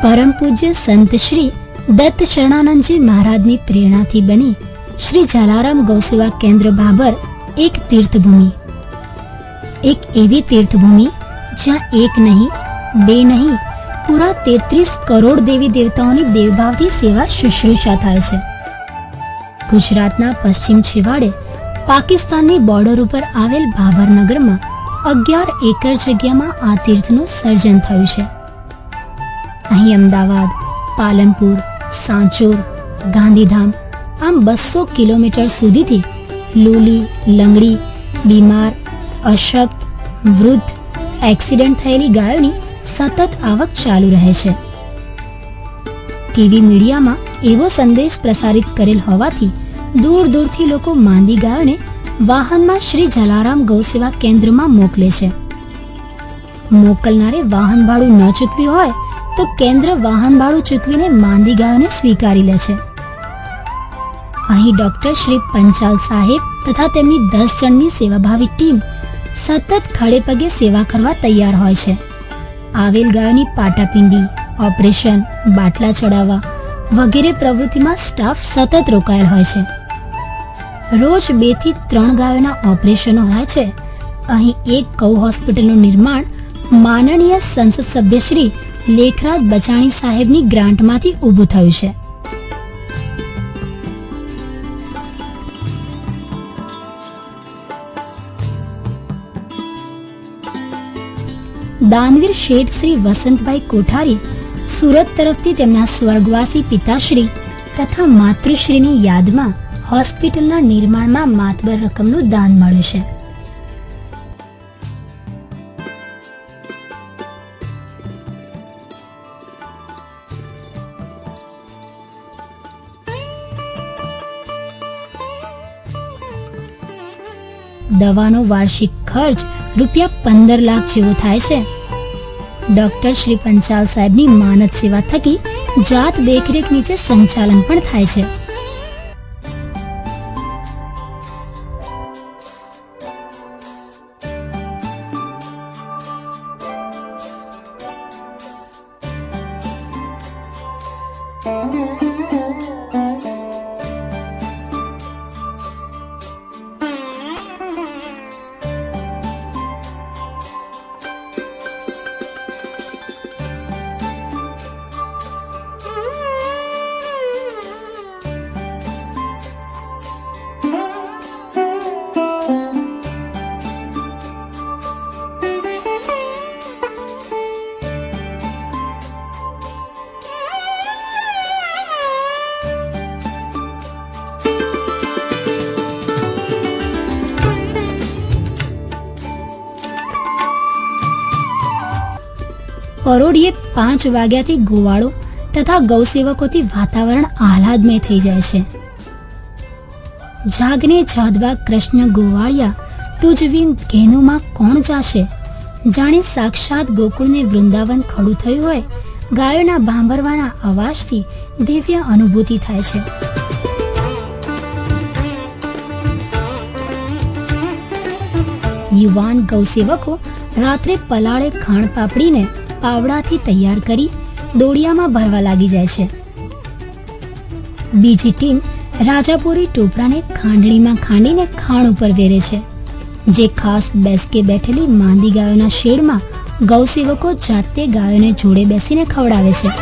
परम पूज्य संत श्री दत्त शरणानंद जी महाराज ની પ્રેરણાથી બની શ્રી જલારામ ગૌસેવા કેન્દ્ર ભાભર એક તીર્થભૂમિ, એક એવી તીર્થભૂમિ જ્યાં એક નહીં, બે નહીં, પૂરા 33 કરોડ દેવી દેવતાઓની દેવભાવથી સેવા શુશ્રૂષા થાય છે. ગુજરાતના પશ્ચિમ છેવાડે પાકિસ્તાનની બોર્ડર ઉપર આવેલ ભાભર નગરમાં 11 એકર જગ્યામાં આ તીર્થનું સર્જન થયું છે. અહીં અમદાવાદ, પાલનપુર, સાંચોર, ગાંધીધામ આમ 200 કિલોમીટર સુધીથી લૂલી, લંગડી, બીમાર, અશક્ત, વૃદ્ધ, એક્સિડન્ટ થયેલી ગાયોની સતત આવક ચાલુ રહે છે. ટીવી મીડિયામાં એવો સંદેશ પ્રસારિત કરેલ હોવાથી દૂર દૂરથી લોકો માંદી ગાયોને વાહનમાં શ્રી જલારામ ગૌસેવા કેન્દ્રમાં મોકલે છે. મોકલનારે વાહન ભાડું ન ચૂકવ્યું હોય તો કેન્દ્ર વાહન ભાડું ચૂકવીને માંદી ગાયોને સ્વીકારી લે છે. અહીં ડોક્ટર શ્રી પંચાલ સાહેબ તથા તેમની 10 જણની સેવાભાવી ટીમ સતત ખડે પગે સેવા કરવા તૈયાર હોય છે. આવેલ ગાયોની પાટાપિંડી, ઓપરેશન, બાટલા ચડાવવા વગેરે પ્રવૃત્તિમાં સ્ટાફ સતત રોકાયેલ હોય છે. રોજ 2 થી 3 ગાયોના ઓપરેશનો થાય છે. અહીં એક ગૌ હોસ્પિટલનું નિર્માણ માનનીય સંસદ સભ્ય શ્રી લેખરાજ બચાણી સાહેબની ગ્રાન્ટમાંથી ઊભું થયું છે. દાનવીર શેઠ શ્રી વસંતભાઈ કોઠારી સુરત તરફથી તેમના સ્વર્ગવાસી પિતાશ્રી તથા માતૃશ્રીની યાદમાં હોસ્પિટલના નિર્માણમાં માતબર રકમનું દાન મળ્યું છે. દવાનો વાર્ષિક ખર્ચ ₹15 લાખ જેવો થાય છે. ડોક્ટર શ્રી પંચાલ સાહેબની માનદ સેવા થકી જાત દેખરેખ નીચે સંચાલન પણ થાય છે. પરોઢિયે 5 વાગ્યાથી ગોવાળો તથા ગૌસેવકોથી વાતાવરણ આહલાદમય થઈ જાય છે. જાગને જાદવા કૃષ્ણ ગોવાળિયા તુજ વિન ઘેનુમાં કોણ જાશે, જાણે સાક્ષાત ગોકુળને વૃંદાવન ખડું થયું હોય ગાયોના ભાંભરવાના અવાજથી દિવ્ય અનુભૂતિ થાય છે. યુવાન ગૌસેવકો રાત્રે પલાળે ખાણ પાપડીને પાવડાથી તૈયાર કરી દોડિયામાં ભરવા લાગી જાય છે. બીજી ટીમ રાજાપુરી ટોપરાને ખાંડણીમાં ખાંડીને ખાણ ઉપર વેરે છે, જે ખાસ બેસકે બેઠેલી માંદી ગાયોના શેડમાં ગૌસેવકો જાતે ગાયોને જોડે બેસીને ખવડાવે છે.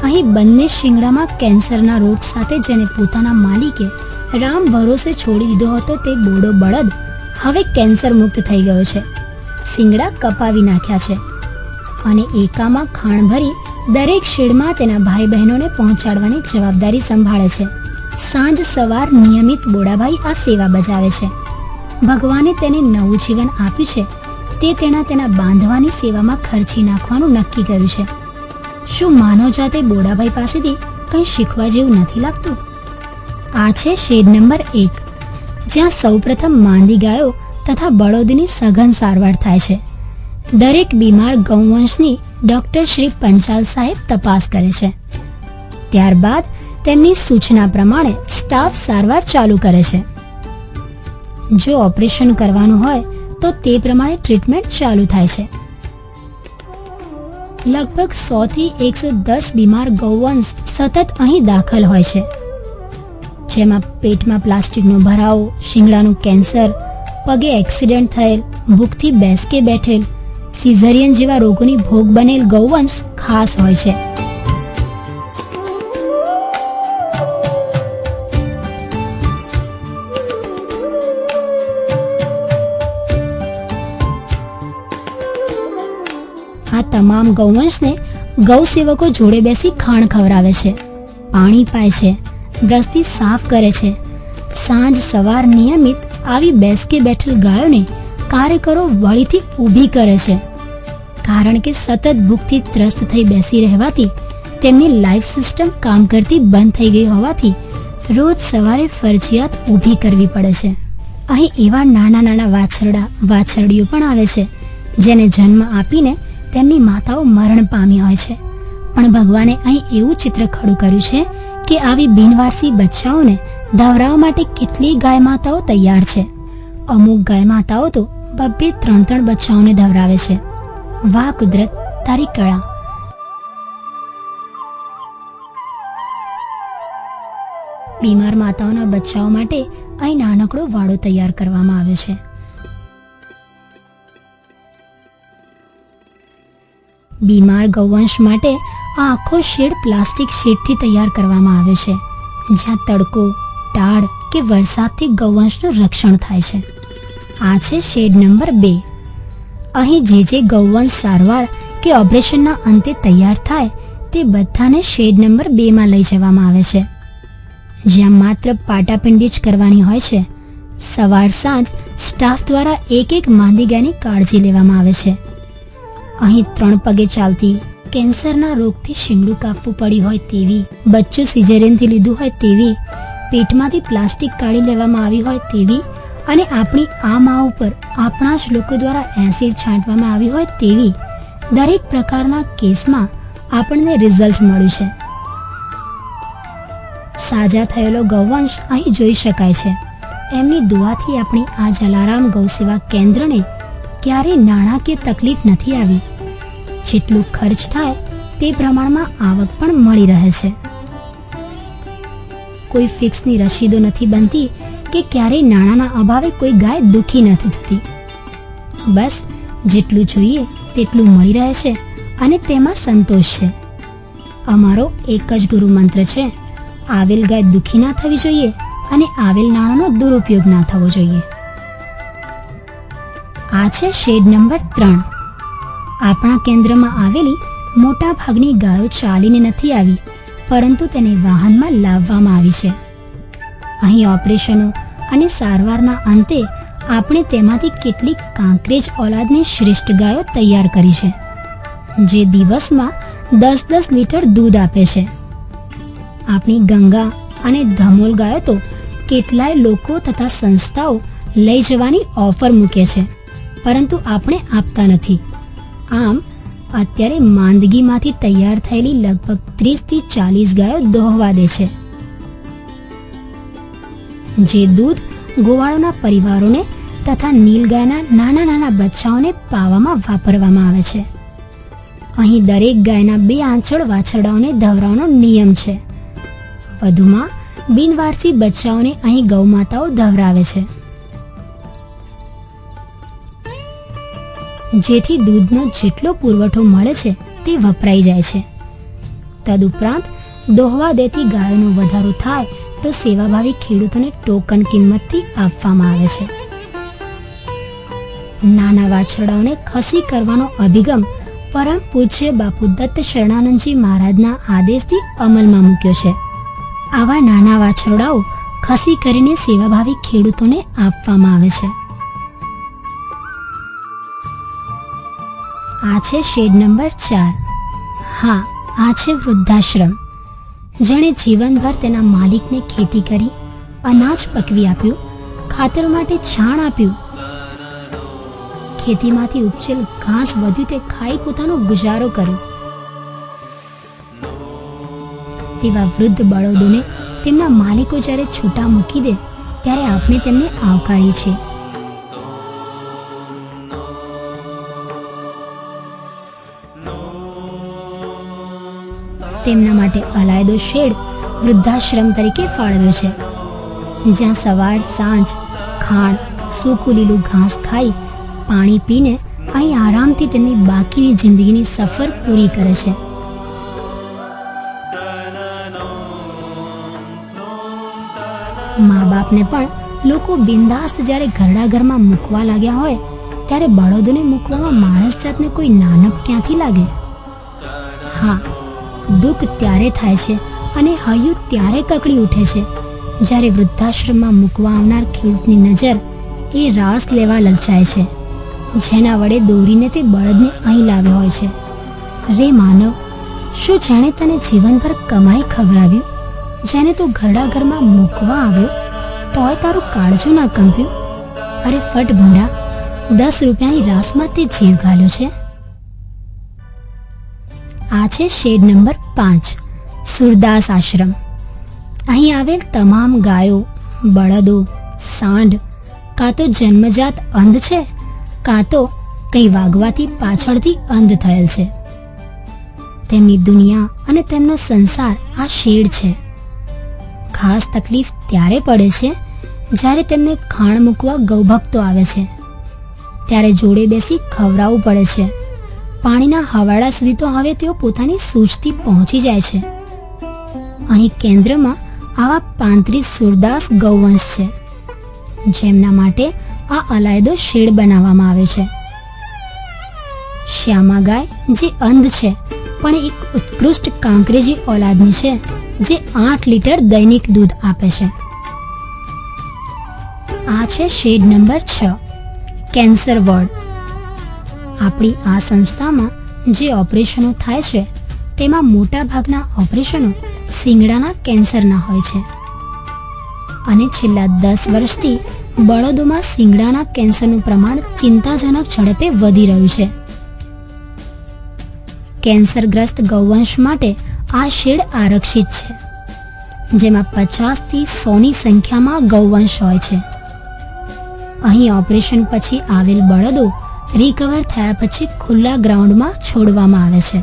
અહીં બંને શિંગડામાં કેન્સરના રોગ સાથે જેને પોતાના માલિકે રામ ભરોસે છોડી દીધો હતો તે બોડો બળદ હવે કેન્સર મુક્ત થઈ ગયો છે. શિંગડા કપાવી નાખ્યા છે અને એકામાં ખાણ ભરી દરેક શેડમાં તેના ભાઈ બહેનોને પહોંચાડવાની જવાબદારી સંભાળે છે. સાંજ સવાર નિયમિત બોડાભાઈ આ સેવા બજાવે છે. ભગવાને તેને નવું જીવન આપ્યું છે તે તેના બાંધવાની સેવામાં ખર્ચી નાખવાનું નક્કી કર્યું છે. શું માનવ જાતે બોડાભાઈ પાસેથી કંઈ શીખવા જેવું નથી લાગતું? આ છે શેડ નંબર 1, જ્યાં સૌપ્રથમ માંદી ગાયો તથા બળદોની સઘન સારવાર થાય છે. દરેક બીમાર ગૌવંશની ડોક્ટર શ્રી પંચાલ સાહેબ તપાસ કરે છે. ત્યારબાદ તેમની સૂચના પ્રમાણે સ્ટાફ સારવાર ચાલુ કરે છે. જો ઓપરેશન કરવાનું હોય તો તે પ્રમાણે ટ્રીટમેન્ટ ચાલુ થાય છે. લગભગ 100 થી 110 બીમાર ગૌવંશ સતત અહીં દાખલ હોય છે, જેમાં પેટમાં પ્લાસ્ટિકનો ભરાવો, શિંગડાનું કેન્સર, પગે એક્સિડન્ટ થયેલ, ભૂખથી બેસકે બેઠેલ, સિઝેરિયન જેવા રોગોની ભોગ બનેલ ગૌવંશ ખાસ હોય છે. આ તમામ ગૌવંશને ગૌ સેવકો જોડે બેસી ખાણ ખવડાવે છે, પાણી પાય છે, બ્રશથી સાફ કરે છે. સાંજ સવાર નિયમિત આવી બેસકે બેઠેલ ગાયોને કાર્યકરો વળીથી ઊભી કરે છે, કારણ કે સતત ભૂખથી ત્રસ્ત થઈ બેસી રહેવાથી તેમની લાઈફ સિસ્ટમ કામ કરતી બંધ થઈ ગઈ હોવાથી રોજ સવારે ફરજિયાત ઊભી કરવી પડે છે. અહીં એવા નાના નાના વાછરડીઓ પણ આવે છે જેને જન્મ આપીને તેમની માતાઓ મરણ પામી હોય છે. પણ ભગવાને અહીં એવું ચિત્ર ખડું કર્યું છે કે આવી બિનવારસી બચ્ચાઓને ધવરાવવા માટે કેટલી ગાય માતાઓ તૈયાર છે. અમુક ગાય માતાઓ તો 2-3 બચ્ચાઓને ધવરાવે છે. વાહ કુદરત, તારી કળા. બીમાર માતાઓના બચ્ચાઓ માટે અહીં નાનકડો વાડો તૈયાર કરવામાં આવ્યો છે. બીમાર ગૌવંશ માટે આ આખો શેડ પ્લાસ્ટિક શીટથી તૈયાર કરવામાં આવે છે, જ્યાં તડકો, ટાળ કે વરસાદથી ગૌવંશનું રક્ષણ થાય છે. આ છે શેડ નંબર 2. અહીં જે ગૌવંશ સારવાર કે ઓપરેશનના અંતે તૈયાર થાય તે બધાને શેડ નંબર 2 માં લઈ જવામાં આવે છે, જ્યાં માત્ર પાટાપિંડી જ કરવાની હોય છે. સવાર સાંજ સ્ટાફ દ્વારા એક માંદી ગાયની કાળજી લેવામાં આવે છે. અહીં 3 પગે ચાલતી, કેન્સરના રોગથી શિંગડું કાપવું પડી હોય તેવી, બચ્ચું સિઝેરિયનથી લીધું હોય તેવી, પેટમાંથી પ્લાસ્ટિક કાઢી લેવામાં આવી હોય તેવી અને આપણી આ મા ઉપર આપણા જ લોકો દ્વારા એસિડ છાંટવામાં આવી હોય તેવી દરેક પ્રકારના કેસમાં આપણને રિઝલ્ટ મળ્યું છે. સાજા થયેલો ગૌવંશ અહીં જોઈ શકાય છે. એમની દુઆથી આપણી આ જલારામ ગૌસેવા કેન્દ્રને ક્યારેય નાણાકીય તકલીફ નથી આવી. જેટલું ખર્ચ થાય તે પ્રમાણમાં આવક પણ મળી રહે છે. કોઈ ફિક્સની રસીદો નથી બનતી કે ક્યારેય નાણાંના અભાવે કોઈ ગાય દુખી નથી થતી. બસ જેટલું જોઈએ તેટલું મળી રહે છે અને તેમાં સંતોષ છે. અમારો એક જ ગુરુ મંત્ર છે, આવેલ ગાય દુખી ના થવી જોઈએ અને આવેલ નાણાંનો દુરુપયોગ ના થવો જોઈએ. આ છે શેડ નંબર 3. આપણા કેન્દ્રમાં આવેલી મોટા ભાગની ગાયો ચાલીને નથી આવી, પરંતુ તેને વાહનમાં લાવવામાં આવી છે. અહીં ઓપરેશનો અને સારવારના અંતે આપણે તેમાંથી કેટલીક કાંકરેજ ઓલાદની શ્રેષ્ઠ ગાયો તૈયાર કરી છે, જે દિવસમાં 10-10 લીટર દૂધ આપે છે. આપણી ગંગા અને ધમોલ ગાયો તો કેટલાય લોકો તથા સંસ્થાઓ લઈ જવાની ઓફર મૂકે છે, પરંતુ આપણે આપતા નથી. આમ અત્યારે માંદગીમાંથી તૈયાર થયેલી લગભગ 30-40 ગાયો દોહવા દે છે, જે દૂધ ગોવાળોના પરિવારોને તથા નીલગાયના નાના નાના બચ્ચાઓને પાવામાં વાપરવામાં આવે છે. અહીં દરેક ગાયના 2 આંચળ વાછરડાઓને ધવરાવવાનો નિયમ છે. વધુમાં બિનવારસી બચ્ચાઓને અહીં ગૌમાતાઓ ધવરાવે છે, જેથી દૂધનો જેટલો પુરવઠો મળે છે તે વપરાઈ જાય છે. તદુપરાંત દોહવા દેતી ગાયોનો વધારો થાય તો સેવાભાવી ખેડૂતોને ટોકન કિંમતથી આપવામાં આવે છે. નાના વાછરડાઓને ખસી કરવાનો અભિગમ પરમ પૂજ્ય બાપુ દત્ત શરણાનંદજી મહારાજના આદેશથી અમલમાં મૂક્યો છે. આવા નાના વાછરડાઓ ખસી કરીને સેવાભાવી ખેડૂતોને આપવામાં આવે છે. આ છે શેડ નંબર 4. હા, આ છે વૃદ્ધાશ્રમ, જેણે જીવનભર તેના માલિકને ખેતી કરી અનાજ પકવી આપ્યું, ખાતર માટે છાણ આપ્યું, ખેતીમાંથી ઉપજેલ ઘાસ વધ્યું તે ખાઈ પોતાનો ગુજારો કર્યો. તેવા વૃદ્ધ બળદોને તેમના માલિકો જ્યારે છૂટા મૂકી દે ત્યારે આપણે તેમને આવકારીએ છીએ. તેમના માટે અલાયદો શેડ વૃદ્ધાશ્રમ તરીકે ફાળવ્યો છે, જ્યાં સવાર સાંજ ખાણ સૂકું લીલું ઘાસ ખાઈ પાણી પીને અહીં આરામથી તેમની બાકીની જિંદગીની સફર પૂરી કરે છે. મા બાપને પણ લોકો બિંદાસ્ત જ્યારે ઘરડા ઘરમાં મૂકવા લાગ્યા હોય ત્યારે બળદોને મૂકવામાં માણસ જાતને કોઈ નાનપ ક્યાંથી લાગે? હા, દુઃખ ત્યારે થાય છે અને હૈયું ત્યારે કકડી ઉઠે છે જ્યારે વૃદ્ધાશ્રમમાં મૂકવા આવનાર ખેડૂતની નજર એ રાસ લેવા લલચાય છે જેના વડે દોરીને તે બળદને અહીં લાવ્યો હોય છે. રે માનવ, શું જેણે તને જીવનભર કમાઈ ખવડાવ્યું, જેને તું ઘરડા ઘરમાં મૂકવા આવ્યો તોય તારું કાળજું ના કંપ્યું? અરે ફટ ભૂંડા, 10 રૂપિયાની રાસમાં તે જીવ ઘાલ્યો છે. આ છે શેડ નંબર 5, સુરદાસ આશ્રમ. અહીં આવેલ તમામ ગાયો, બળદો, સાંઢ કાં તો જન્મજાત અંધ છે, કાં તો કંઈ વાગવાથી પાછળથી અંધ થયેલ છે. તેમની દુનિયા અને તેમનો સંસાર આ શેડ છે. ખાસ તકલીફ ત્યારે પડે છે જ્યારે તેમને ખાણ મૂકવા ગૌભક્તો આવે છે ત્યારે જોડે બેસી ખવડાવવું પડે છે. પાણીના હવાડા સુધી તો હવે તેઓ પોતાની સૂઝથી પહોંચી જાય છે. અહીં કેન્દ્રમાં આવા 35 સુરદાસ ગૌવંશ છે જેમના માટે આ અલાયદો શેડ બનાવવામાં આવ્યો છે. શ્યામા ગાય જે અંધ છે પણ એક ઉત્કૃષ્ટ કાંકરેજી ઓલાદની છે જે 8 લીટર દૈનિક દૂધ આપે છે. આ છે શેડ નંબર 6, કેન્સર વોર્ડ. આપણી આ સંસ્થામાં જે ઓપરેશનો થાય છે તેમાં મોટા ભાગના ઓપરેશનો શિંગડાના કેન્સરના હોય છે અને છેલ્લા 10 વર્ષથી બળદોમાં શિંગડાના કેન્સરનું પ્રમાણ ચિંતાજનક ઝડપે વધી રહ્યું છે. કેન્સરગ્રસ્ત ગૌવંશ માટે આ શેડ આરક્ષિત છે, જેમાં 50 થી 100ની સંખ્યામાં ગૌવંશ હોય છે. અહીં ઓપરેશન પછી આવેલ બળદો રિકવર થયા પછી ખુલ્લા ગ્રાઉન્ડમાં છોડવામાં આવે છે.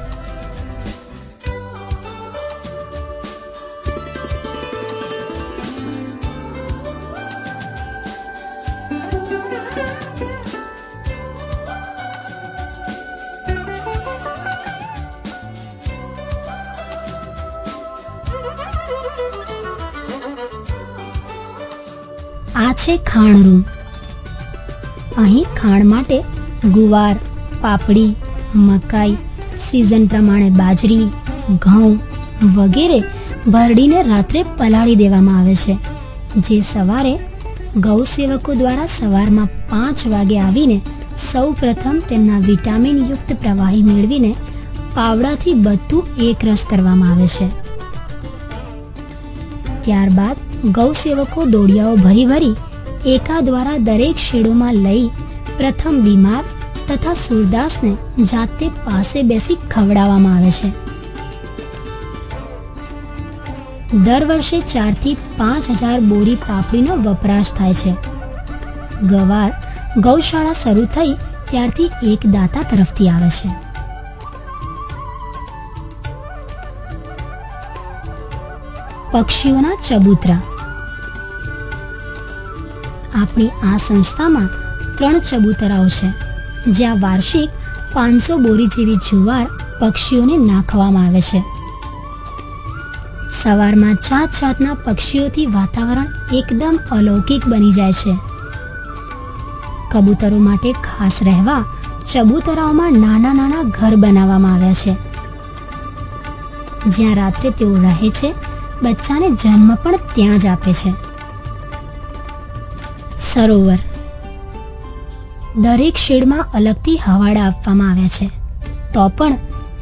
આ છે ખાણ રૂમ. અહીં ખાણ માટે ગુવાર, પાપડી, મકાઈ, સિઝન પ્રમાણે બાજરી, ઘઉં વગેરે ભરડીને રાત્રે પલાળી દેવામાં આવે છે, જે સવારે ગૌસેવકો દ્વારા સવારમાં 5 વાગે આવીને સૌ પ્રથમ તેમના વિટામિનયુક્ત પ્રવાહી મેળવીને પાવડાથી બધું એકરસ કરવામાં આવે છે. ત્યારબાદ ગૌસેવકો દોડિયાઓ ભરી ભરી એકા દ્વારા દરેક શેડોમાં લઈ પ્રથમ બીમાર તથા સુરદાસને જાતે પાસે બેસી ખવડાવવામાં આવે છે. દર વર્ષે 4 થી 5,000 બોરી પાપડીનો વપરાશ થાય છે. ગવાર ગૌશાળા શરૂ થઈ ત્યારથી એક દાતા તરફથી આવે છે. પક્ષીઓના ચબૂતરા. આપણી આ સંસ્થામાં 3 ચબૂતરાઓ છે જ્યાં વાર્ષિક 500 બોરી જેવી જુવાર પક્ષીઓને નાખવામાં આવે છે. સવારમાં જાત જાતના પક્ષીઓથી વાતાવરણ એકદમ અલૌકિક બની જાય છે. કબૂતરો માટે ખાસ રહેવા ચબૂતરાઓમાં નાના નાના ઘર બનાવવામાં આવ્યા છે, જ્યાં રાત્રે તેઓ રહે છે. બચ્ચાને જન્મ પણ ત્યાં જ આપે છે. સરોવર. દરેક શેડમાં અલગથી હવાડા આપવામાં આવ્યા છે, તો પણ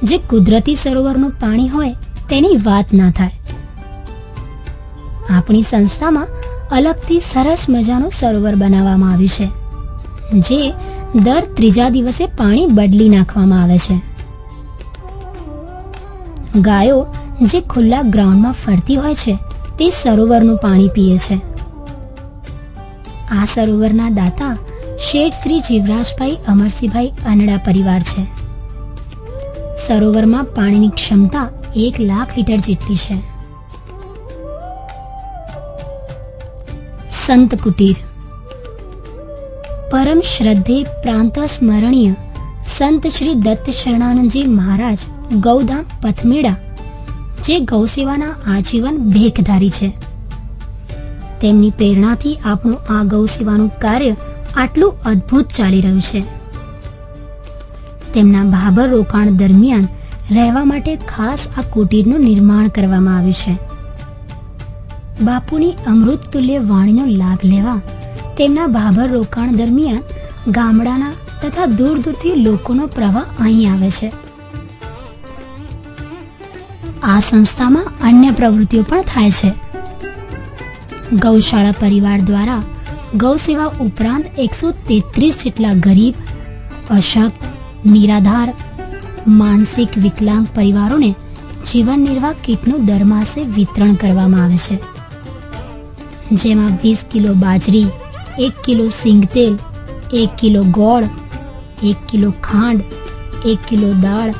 જે કુદરતી સરોવરનું પાણી હોય તેની વાત ના થાય. આપણી સંસ્થામાં અલગથી સરસ મજાનું સરોવર બનાવવામાં આવ્યું છે, જે દર ત્રીજા દિવસે પાણી બદલી નાખવામાં આવે છે. ગાયો જે ખુલ્લા ગ્રાઉન્ડમાં ફરતી હોય છે તે સરોવરનું પાણી પીએ છે. આ સરોવરના દાતા શેઠ શ્રી જીવરાજભાઈ અમરસિંહભાઈ અનડા પરિવાર છે. સરોવરમાં પાણીની ક્ષમતા 1 લાખ લીટર જેટલી છે. સંત કુટીર. પરમ શ્રદ્ધે પ્રાંત સ્મરણીય સંત શ્રી દત્ત શરણાનંદજી મહારાજ ગૌધામ પથમેડા, જે ગૌસેવાના આજીવન ભેખધારી છે. તેમની પ્રેરણાથી આપણું આ ગૌસેવાનું કાર્ય આટલું અદ્ભુત ચાલી રહ્યું છે. તેમના ભાબર રોકાણ દરમિયાન રહેવા માટે ખાસ આ કુટીરનું નિર્માણ કરવામાં આવ્યું છે. બાપુની અમૃત તુલ્ય વાણીનો લાભ લેવા તેમના ભાબર રોકાણ દરમિયાન ગામડાના તથા દૂર દૂરથી લોકોનો પ્રવાહ અહીં આવે છે. આ સંસ્થામાં અન્ય પ્રવૃત્તિઓ પણ થાય છે. ગૌશાળા પરિવાર દ્વારા ગૌ સેવા ઉપરાંત 133 જેટલા ગરીબ, અશક્ત, નિરાધાર, માનસિક વિકલાંગ પરિવારોને જીવન નિર્વાહ કીટનું દર માસે વિતરણ કરવામાં આવે છે, જેમાં 20 કિલો બાજરી, 1 કિલો સિંગતેલ, 1 કિલો ગોળ, 1 કિલો ખાંડ, 1 કિલો દાળ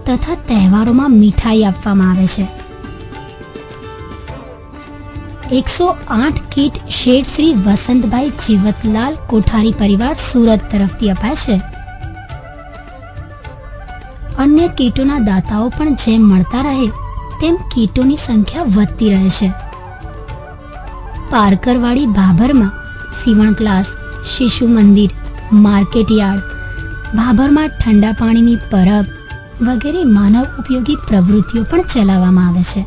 તથા તહેવારોમાં મીઠાઈ આપવામાં આવે છે. 108 કીટ શેઠ શ્રી વસંતભાઈ જીવતલાલ કોઠારી પરિવાર સુરત તરફથી અપાય છે. અન્ય કીટોના દાતાઓ પણ જેમ મળતા રહે તેમ કીટોની સંખ્યા વધતી રહે છે. પારકરવાડી ભાભરમાં સીવણ ક્લાસ, શિશુ મંદિર, માર્કેટયાર્ડ, ભાભરમાં ઠંડા પાણીની પરબ વગેરે માનવ ઉપયોગી પ્રવૃત્તિઓ પણ ચલાવવામાં આવે છે.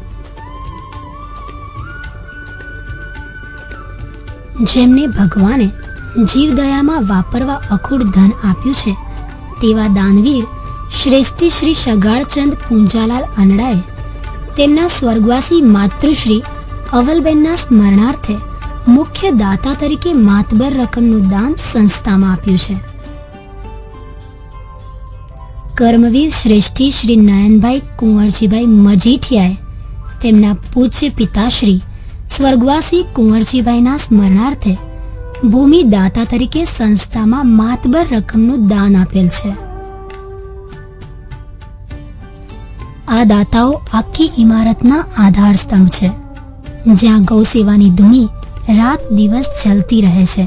જેમને ભગવાને જીવદયામાં વાપરવા અખૂટ ધન આપ્યું છે તેવા દાનવીર શ્રેષ્ઠી શ્રી શગાળચંદ પૂંજાલાલ અનડાએ તેમના સ્વર્ગવાસી માતૃશ્રી અવલબેનના સ્મરણાર્થે મુખ્ય દાતા તરીકે માતબર રકમનું દાન સંસ્થામાં આપ્યું છે. કર્મવીર શ્રેષ્ઠી શ્રી નયનભાઈ કુંવરજીભાઈ મજીઠિયાએ તેમના પૂજ્ય પિતાશ્રી સ્વર્ગવાસી કુંવરજીભાઈના સ્મરણાર્થે ભૂમિ દાતા તરીકે સંસ્થામાં માતબર રકમનું દાન આપેલ છે. આ દાતાઓ આખી ઇમારતના આધાર સ્તંભ છે, જ્યાં ગૌ સેવાની ધૂણી રાત દિવસ ચલતી રહે છે.